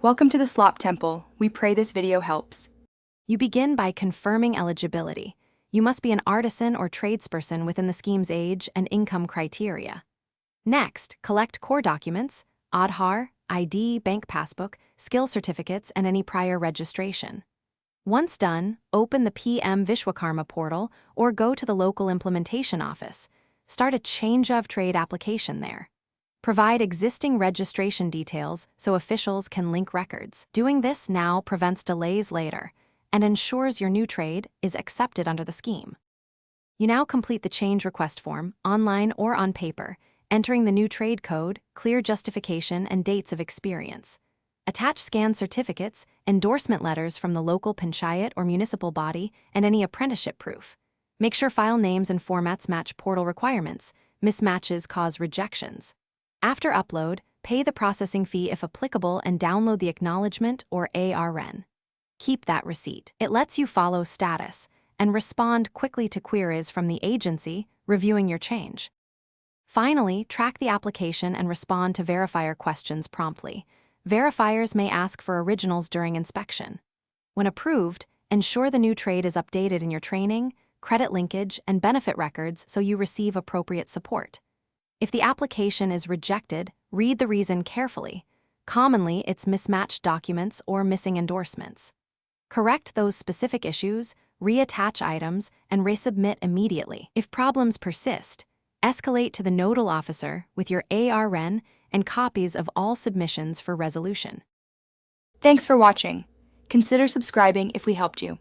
Welcome to the Slop Temple. We pray this video helps. You begin by confirming eligibility. You must be an artisan or tradesperson within the scheme's age and income criteria. Next, collect core documents, Aadhaar, ID, bank passbook, skill certificates, and any prior registration. Once done, open the PM Vishwakarma portal or go to the local implementation office. Start a change of trade application there. Provide existing registration details so officials can link records. Doing this now prevents delays later and ensures your new trade is accepted under the scheme. You now complete the change request form, online or on paper, entering the new trade code, clear justification, and dates of experience. Attach scanned certificates, endorsement letters from the local panchayat or municipal body, and any apprenticeship proof. Make sure file names and formats match portal requirements. Mismatches cause rejections. After upload, pay the processing fee if applicable and download the acknowledgement or ARN. Keep that receipt. It lets you follow status and respond quickly to queries from the agency reviewing your change. Finally, track the application and respond to verifier questions promptly. Verifiers may ask for originals during inspection. When approved, ensure the new trade is updated in your training, credit linkage, and benefit records so you receive appropriate support. If the application is rejected, read the reason carefully. Commonly, it's mismatched documents or missing endorsements. Correct those specific issues, reattach items, and resubmit immediately. If problems persist, escalate to the nodal officer with your ARN and copies of all submissions for resolution. Thanks for watching. Consider subscribing if we helped you.